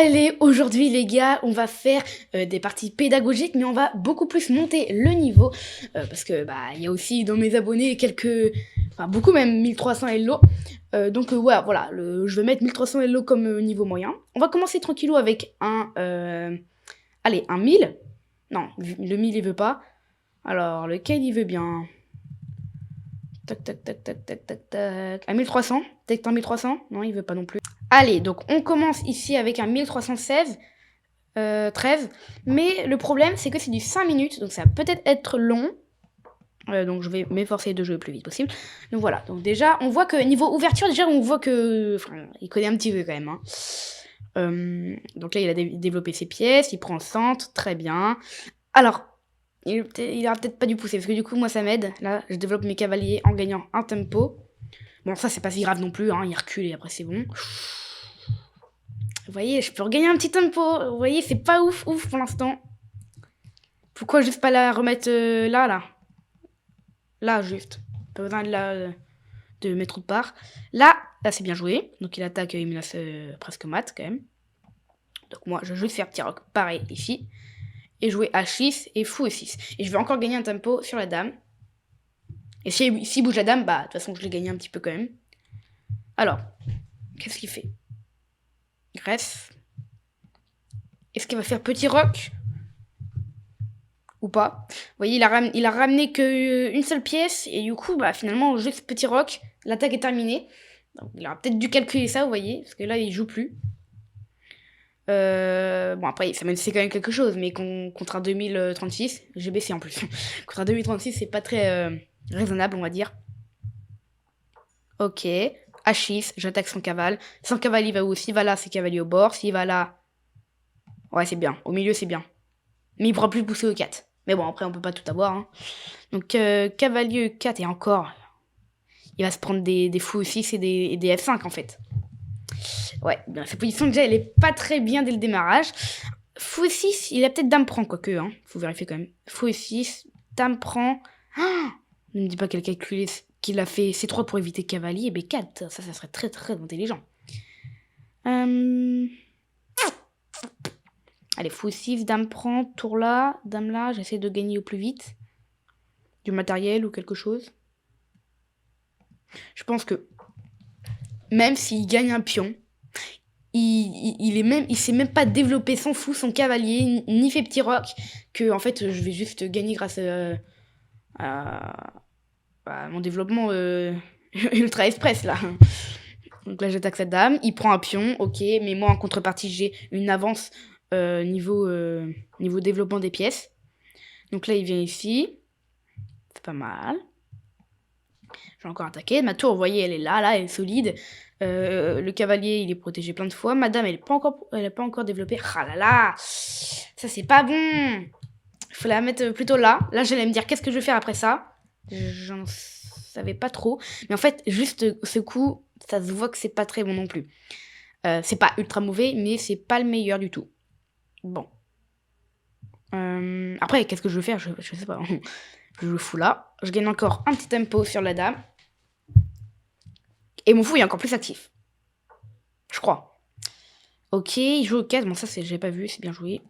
Allez, aujourd'hui les gars, on va faire des parties pédagogiques, mais on va beaucoup plus monter le niveau, parce que il y a aussi dans mes abonnés quelques, enfin beaucoup même 1300 Hello, donc ouais, voilà, je vais mettre 1300 Hello comme niveau moyen. On va commencer tranquillou avec allez, un 1000, non, le 1000 il veut pas, alors lequel il veut bien, tac tac tac tac tac tac tac, à 1300, peut-être un 1300, non il veut pas non plus. Allez, donc on commence ici avec un 1316, 13, mais le problème c'est que c'est du 5 minutes, donc ça va peut-être être long, donc je vais m'efforcer de jouer le plus vite possible. Donc voilà, donc déjà on voit que niveau ouverture, déjà on voit que, enfin, il connaît un petit peu quand même, hein. Donc là il a développé ses pièces, il prend le centre, très bien. Alors, il aura peut-être pas dû pousser, parce que du coup moi ça m'aide, là je développe mes cavaliers en gagnant un tempo. Bon ça c'est pas si grave non plus, hein, il recule et après c'est bon. Vous voyez, je peux regagner un petit tempo. Vous voyez, c'est pas ouf pour l'instant. Pourquoi juste pas la remettre là Là, juste. Pas besoin de mettre autre part. Là c'est bien joué. Donc il attaque, il me laisse presque mat quand même. Donc moi, je vais juste faire petit roc pareil ici. Et jouer H6 et fou E6. Et je vais encore gagner un tempo sur la dame. Et s'il bouge la dame, de toute façon, je l'ai gagné un petit peu quand même. Alors, qu'est-ce qu'il fait? Greffe. Est-ce qu'il va faire petit roc ou pas? Vous voyez, il a ramené qu'une seule pièce, et du coup, finalement, juste petit roc, l'attaque est terminée. Donc, il aura peut-être dû calculer ça, vous voyez, parce que là, il joue plus. Bon, après, c'est quand même quelque chose, mais contre un 2036, j'ai baissé en plus. Contre un 2036, c'est pas très raisonnable, on va dire. Ok, H6, j'attaque son cavale. Son cavalier il va où? S'il va là, c'est cavalier au bord. S'il va là, ouais, c'est bien. Au milieu, c'est bien. Mais il pourra plus pousser au 4. Mais bon, après, on peut pas tout avoir, hein. Donc, cavalier 4 et encore, il va se prendre des fous 6 et des F5 en fait. Ouais, bien, sa position déjà, elle est pas très bien dès le démarrage. Fou 6, il a peut-être dame prend, quoique, hein. Faut vérifier quand même. Fou 6, dame prend. Ah, ne me dis pas qu'elle a calculé qu'il a fait C3 pour éviter cavalier et B4. Ça serait très très intelligent. Allez, fou 6, dame prend, tour là, dame là. J'essaie de gagner au plus vite. Du matériel ou quelque chose. Je pense que même s'il gagne un pion, il s'est même pas développé son fou, son cavalier, ni fait petit roc, que en fait je vais juste gagner grâce à mon développement ultra express là. Donc là j'attaque cette dame, il prend un pion, ok, mais moi en contrepartie j'ai une avance niveau développement des pièces. Donc là il vient ici, c'est pas mal. Je vais encore attaquer. Ma tour, vous voyez, elle est là, elle est solide. Le cavalier, il est protégé plein de fois. Madame, elle n'a pas encore développé. Ah là là, ça c'est pas bon. Il faut la mettre plutôt là. Là, j'allais me dire, qu'est-ce que je vais faire après ça? J'en savais pas trop. Mais en fait, juste ce coup, ça se voit que c'est pas très bon non plus. C'est pas ultra mauvais, mais c'est pas le meilleur du tout. Bon. Après, qu'est-ce que je vais faire? Je sais pas. Je le fous là. Je gagne encore un petit tempo sur la dame. Et mon fou est encore plus actif. Je crois. Ok, il joue au 4. Bon, ça, j'ai pas vu, c'est bien joué.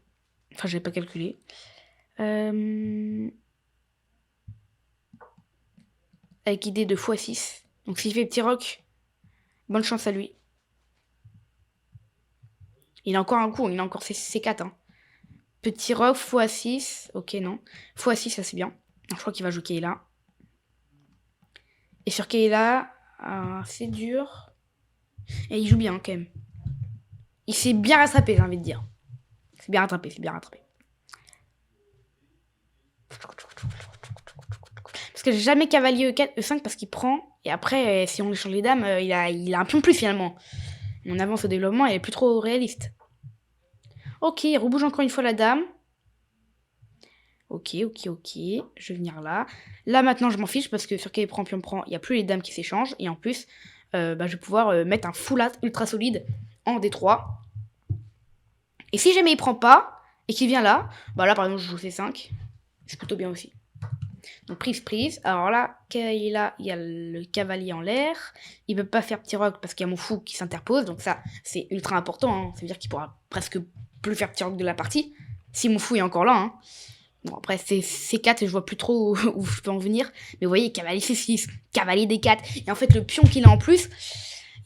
Enfin, j'avais pas calculé. Avec idée de x6. Donc, s'il fait petit roc, bonne chance à lui. Il a encore un coup, il a encore C4. Hein. Petit roc, x6. Ok, non. x6, ça c'est bien. Je crois qu'il va jouer Kayla. Et sur Kayla, c'est dur. Et il joue bien quand même. Il s'est bien rattrapé, j'ai envie de dire. C'est bien rattrapé. Parce que j'ai jamais cavalier E4, E5 parce qu'il prend. Et après, si on échange les dames, il a un pion de plus finalement. Mon avance au développement, elle est plus trop réaliste. Ok, il rebouge encore une fois la dame. Ok. Je vais venir là. Là, maintenant, je m'en fiche parce que sur pion prend, il n'y a plus les dames qui s'échangent. Et en plus, je vais pouvoir mettre un full ultra solide en D3. Et si jamais il prend pas et qu'il vient là, là, par exemple, je joue C5. C'est plutôt bien aussi. Donc prise. Alors là, Kayla, il y a le cavalier en l'air. Il peut pas faire petit roc parce qu'il y a mon fou qui s'interpose. Donc ça, c'est ultra important. Hein. Ça veut dire qu'il pourra presque plus faire petit roc de la partie. Si mon fou est encore là. Hein. Bon, après, c'est C4 et je vois plus trop où je peux en venir. Mais vous voyez, cavalier C6, cavalier D4. Et en fait, le pion qu'il a en plus,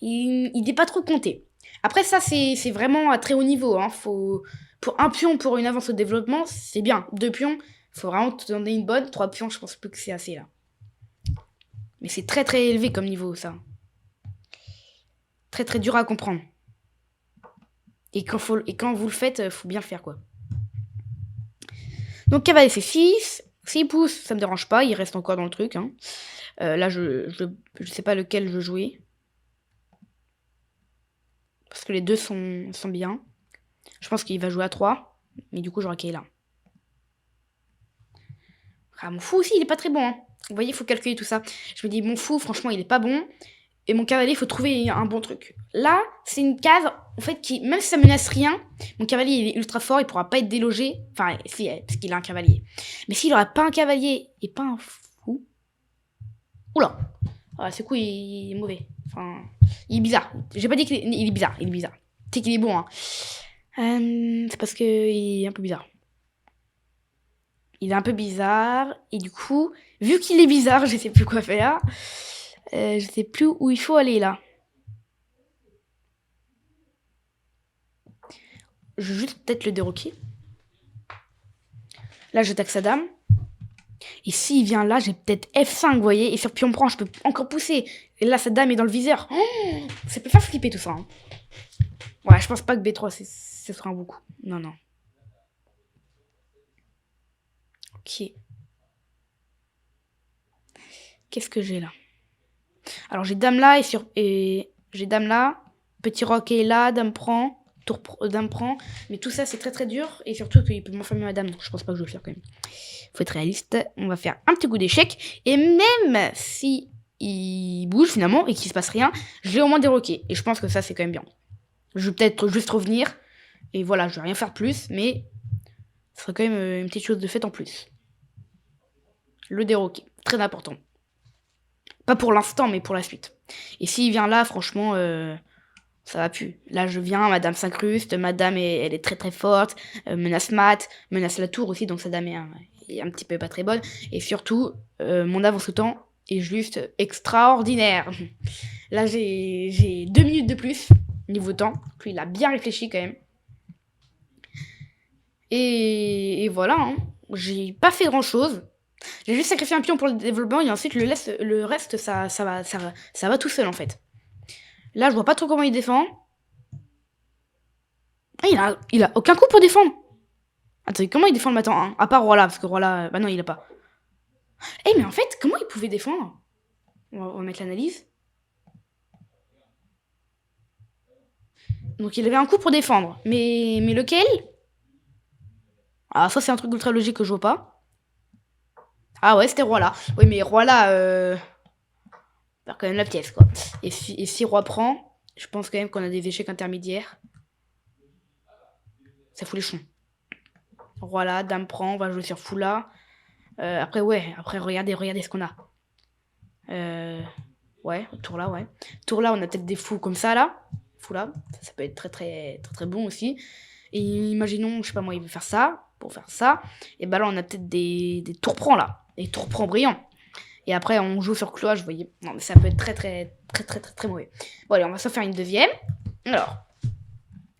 il n'est pas trop compté. Après, ça, c'est vraiment à très haut niveau. Hein. Pour un pion, pour une avance au développement, c'est bien. 2 pions, faut vraiment te donner une bonne. 3 pions, je pense plus que c'est assez, là. Mais c'est très, très élevé comme niveau, ça. Très, très dur à comprendre. Et quand vous le faites, faut bien le faire, quoi. Donc, cavalier C6. S'il pousse, ça me dérange pas. Il reste encore dans le truc. Hein. Là, je sais pas lequel je jouais. Parce que les deux sont bien. Je pense qu'il va jouer à 3. Mais du coup, j'aurai Kayla. Ah, mon fou aussi, il est pas très bon. Hein. Vous voyez, il faut calculer tout ça. Je me dis, mon fou, franchement, il est pas bon. Et mon cavalier, il faut trouver un bon truc. Là, c'est une case, en fait, qui, même si ça menace rien, mon cavalier, il est ultra fort, il pourra pas être délogé. Enfin, si, parce qu'il a un cavalier. Mais s'il aurait pas un cavalier et pas un fou... Oula. Ah, ce coup, il est mauvais. Enfin, il est bizarre. J'ai pas dit qu'il est bizarre, il est bizarre. C'est qu'il est bon, hein. C'est parce qu'il est un peu bizarre. Il est un peu bizarre, et du coup, vu qu'il est bizarre, je sais plus quoi faire. Je sais plus où il faut aller, là. Je vais juste peut-être le déroquer. Là, je taxe sa dame. Et s'il vient là, j'ai peut-être F5, vous voyez. Et sur pion prend, je peux encore pousser. Et là, sa dame est dans le viseur. Oh, ça peut faire flipper tout ça. Hein. Ouais, je pense pas que B3, ce sera un bon coup. Non. Ok. Qu'est-ce que j'ai là? Alors, j'ai dame là et j'ai dame là. Petit roc est là, dame prend. Dame prend. Mais tout ça, c'est très très dur. Et surtout qu'il peut m'enfermer ma dame. Donc, je pense pas que je vais le faire quand même. Faut être réaliste. On va faire un petit coup d'échec. Et même si il bouge finalement et qu'il se passe rien, je vais au moins déroquer. Et je pense que ça, c'est quand même bien. Je vais peut-être juste revenir. Et voilà, je vais rien faire plus. Mais ce serait quand même une petite chose de faite en plus. Le déroquer. Très important. Pas pour l'instant, mais pour la suite. Et s'il vient là, franchement, ça va plus. Là, je viens, madame s'incruste, madame, elle est très très forte, menace mat, menace la tour aussi, donc sa dame est un petit peu pas très bonne. Et surtout, mon avance au temps est juste extraordinaire. Là, j'ai 2 minutes de plus, niveau temps. Puis il a bien réfléchi quand même. Et voilà, hein. J'ai pas fait grand chose. J'ai juste sacrifié un pion pour le développement et ensuite le reste, ça va tout seul en fait. Là, je vois pas trop comment il défend. Ah, il a aucun coup pour défendre. Attendez, comment il défend le matin hein. À part Roi là, parce que Roi là, bah non, il a pas. Mais en fait, comment il pouvait défendre? On va mettre l'analyse. Donc il avait un coup pour défendre. Mais lequel? Ah, ça c'est un truc ultra logique que je vois pas. Ah ouais, c'était Roi là. Oui, mais Roi là, perd quand même la pièce, quoi. Et si Roi prend, je pense quand même qu'on a des échecs intermédiaires. Ça fout les chons. Roi là, dame prend, on va jouer sur fou là. Après, regardez ce qu'on a. Ouais, tour là, ouais. Tour là, on a peut-être des fous comme ça, là. Fou là, ça peut être très, très, très, très bon aussi. Et imaginons, je sais pas moi, il veut faire ça, pour faire ça. Et bah là, on a peut-être des tours prends, là. Des tours prends brillants. Et après, on joue sur cloche, vous voyez. Non, mais ça peut être très, très, très, très, très, très mauvais. Bon, allez, on va s'en faire une deuxième. Alors,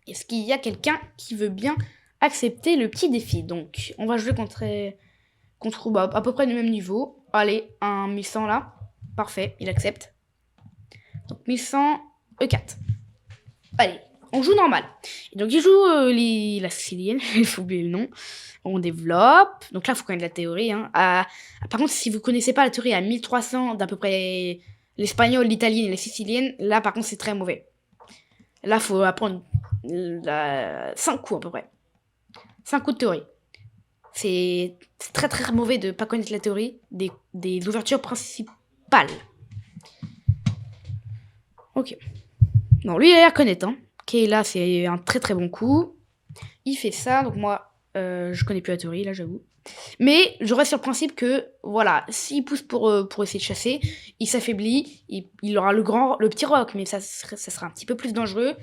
est-ce qu'il y a quelqu'un qui veut bien accepter le petit défi? Donc, on va jouer contre à peu près le même niveau. Allez, un 1100 là. Parfait, il accepte. Donc 1100, E4. Allez, on joue normal. Et donc il joue la sicilienne, il faut oublier le nom. On développe. Donc là, il faut connaître la théorie. Hein. Par contre, si vous connaissez pas la théorie à 1300 d'à peu près l'espagnol, l'italienne et la sicilienne, là par contre c'est très mauvais. Là, il faut apprendre 5 coups à peu près. 5 coups de théorie. C'est très très mauvais de pas connaître la théorie des ouvertures principales. Ok. Non, lui il a l'air connaître. Hein. Ok, là c'est un très très bon coup. Il fait ça, donc moi Je connais plus la théorie, là, j'avoue. Mais je reste sur le principe que, voilà, s'il pousse pour essayer de chasser, il s'affaiblit, il aura le petit roc, mais ça sera un petit peu plus dangereux.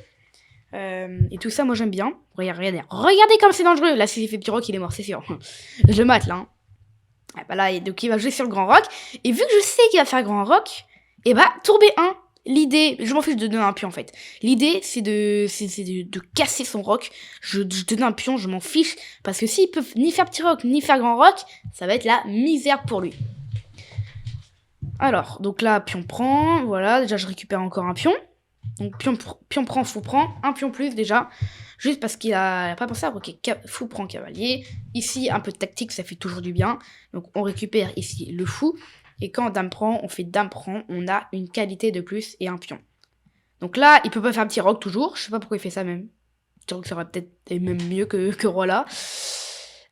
Et tout ça, moi, j'aime bien. Regardez comme c'est dangereux. Là, s'il fait petit roc, il est mort, c'est sûr. Je le mate, là. Hein. Ah, bah là, donc il va jouer sur le grand roc. Et vu que je sais qu'il va faire grand roc, et bah, tour B1. L'idée, je m'en fiche de donner un pion en fait. L'idée, c'est de casser son roc. Je te donne un pion, je m'en fiche. Parce que s'il peut ni faire petit roc, ni faire grand roc, ça va être la misère pour lui. Alors, donc là, pion prend. Voilà, déjà je récupère encore un pion. Donc pion prend, fou prend. Un pion plus déjà. Juste parce qu'il a pas pensé à ok, fou prend cavalier. Ici, un peu de tactique, ça fait toujours du bien. Donc on récupère ici le fou. Et quand dame prend, on fait dame prend, on a une qualité de plus et un pion. Donc là, il peut pas faire petit roc toujours. Je sais pas pourquoi il fait ça même. Petit roc, ça aurait peut-être été même mieux que roi là.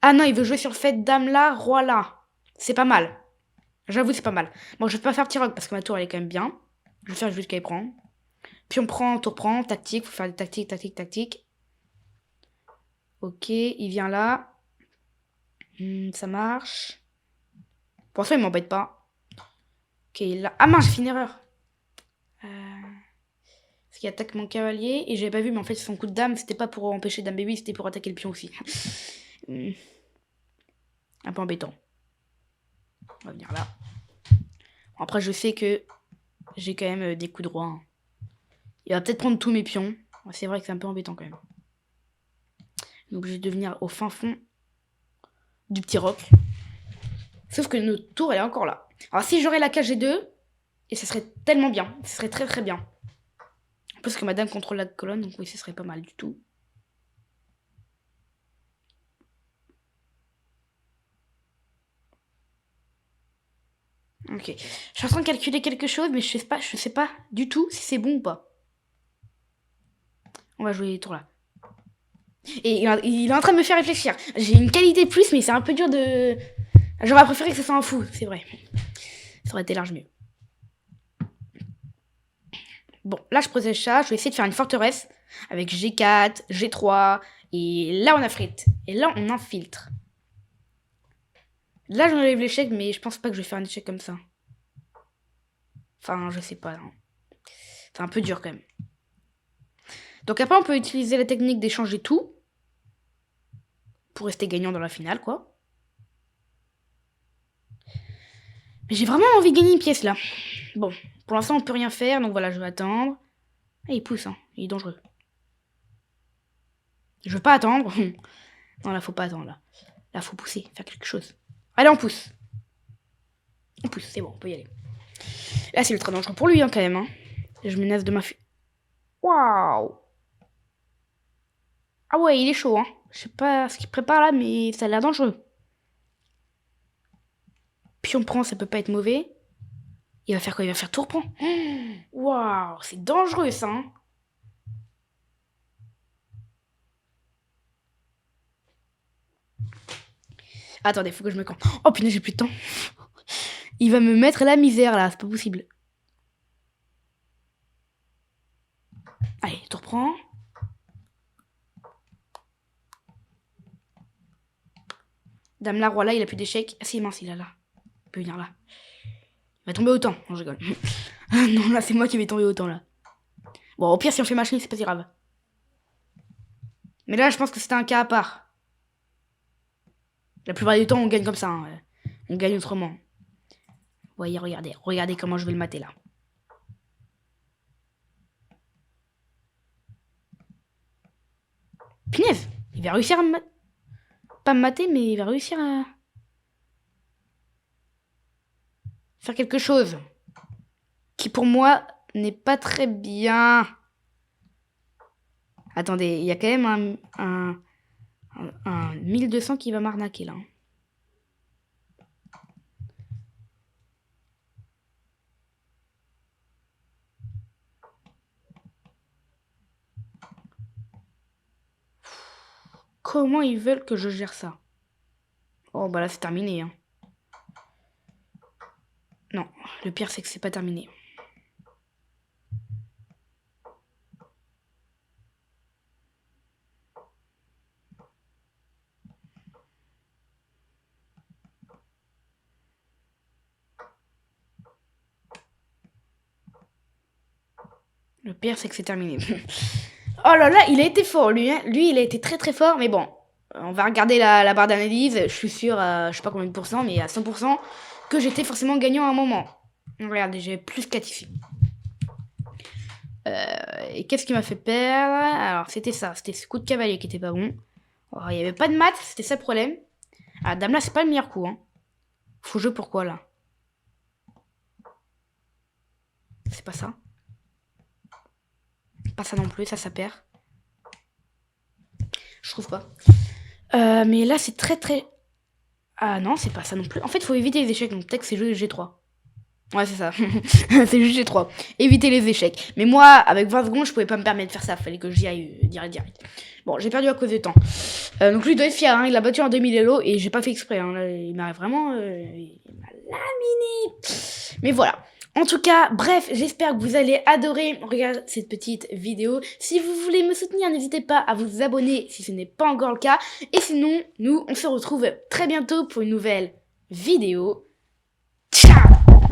Ah non, il veut jouer sur le fait dame là, roi là. C'est pas mal. J'avoue, c'est pas mal. Bon, je vais pas faire petit roc parce que ma tour elle est quand même bien. Je vais faire jusqu'à y prend. Pion prend, tour prend, tactique. Faut faire des tactiques, tactiques, tactiques. Ok, il vient là. Ça marche. Pour ça, il m'embête pas. Ok, là. Ah mince, j'ai fait une erreur. Parce qu'il attaque mon cavalier. Et j'avais pas vu, mais en fait, son coup de dame, c'était pas pour empêcher dame baby, c'était pour attaquer le pion aussi. Un peu embêtant. On va venir là. Bon, après, je sais que j'ai quand même des coups de roi. Hein. Il va peut-être prendre tous mes pions. C'est vrai que c'est un peu embêtant quand même. Donc, je vais devenir au fin fond du petit roc. Sauf que notre tour, elle est encore là. Alors, si j'aurais la KG2, et ça serait tellement bien. Ce serait très très bien. Parce que madame contrôle la colonne, donc oui, ce serait pas mal du tout. Ok. Je suis en train de calculer quelque chose, mais je sais pas du tout si c'est bon ou pas. On va jouer les tours là. Et il est en train de me faire réfléchir. J'ai une qualité de plus, mais c'est un peu dur de... J'aurais préféré que ce soit un fou, c'est vrai. Ça aurait été large mieux. Bon, là je protège ça. Je vais essayer de faire une forteresse avec G4, G3. Et là on a frite. Et là on infiltre. Là j'enlève l'échec, mais je pense pas que je vais faire un échec comme ça. Enfin, je sais pas. Hein. C'est un peu dur quand même. Donc après on peut utiliser la technique d'échanger tout. Pour rester gagnant dans la finale, quoi. Mais j'ai vraiment envie de gagner une pièce, là. Bon, pour l'instant, on peut rien faire, donc voilà, je vais attendre. Ah, il pousse, hein. Il est dangereux. Je veux pas attendre. Non, là, faut pas attendre, là. Là, faut pousser, faire quelque chose. Allez, on pousse. On pousse, c'est bon, on peut y aller. Là, c'est ultra dangereux pour lui, hein, quand même. Hein. Je menace de ma fille. Waouh. Ah ouais, il est chaud, hein. Je sais pas ce qu'il prépare, là, mais ça a l'air dangereux. Pion prend, ça peut pas être mauvais. Il va faire quoi? Il va faire tour prend. Waouh, c'est dangereux, ça, hein. Attendez, faut que je me campe. Oh putain, j'ai plus de temps. Il va me mettre la misère là, c'est pas possible. Allez, tu reprends. Dame là, roi là, il a plus d'échecs. Ah si, mince, il a là. Il peut venir là. Il va tomber autant. Non, je rigole. Non, là, c'est moi qui vais tomber autant là. Bon, au pire, si on fait machine, c'est pas si grave. Mais là, je pense que c'était un cas à part. La plupart du temps, on gagne comme ça. Hein. On gagne autrement. Voyez, regardez. Regardez comment je vais le mater là. Punaise, il va réussir à me pas me mater, mais il va réussir à faire quelque chose qui pour moi n'est pas très bien. Attendez, il y a quand même un 1200 qui va m'arnaquer là. Comment ils veulent que je gère ça? Oh bah là c'est terminé. Hein. Non, le pire c'est que c'est pas terminé. Le pire, c'est que c'est terminé. Oh là là, il a été fort, lui. Hein. Lui, il a été très très fort. Mais bon, on va regarder la barre d'analyse. Je suis sûr, je sais pas combien de pourcents, mais à 100%, que j'étais forcément gagnant à un moment. Regardez, j'ai plus 4 ici. Et qu'est-ce qui m'a fait perdre? Alors, c'était ça. C'était ce coup de cavalier qui était pas bon. Oh, il n'y avait pas de maths, c'était ça le problème. Ah, dame là, c'est pas le meilleur coup. Hein. Faut jouer pourquoi là? C'est pas ça. Pas ça non plus, ça perd. Je trouve pas. Mais là, c'est très très... Ah non, c'est pas ça non plus. En fait, il faut éviter les échecs, donc peut-être que c'est jeu G3. Ouais, c'est ça. C'est juste G3. Éviter les échecs. Mais moi, avec 20 secondes, je pouvais pas me permettre de faire ça. Fallait que j'y aille direct. Bon, j'ai perdu à cause du temps. Donc lui, il doit être fier. Hein. Il a battu en 2000 Elo et j'ai pas fait exprès. Hein. Là, il m'a vraiment... il m'a laminé. Mais voilà. En tout cas, bref, j'espère que vous allez adorer regarder cette petite vidéo. Si vous voulez me soutenir, n'hésitez pas à vous abonner si ce n'est pas encore le cas. Et sinon, nous, on se retrouve très bientôt pour une nouvelle vidéo. Ciao!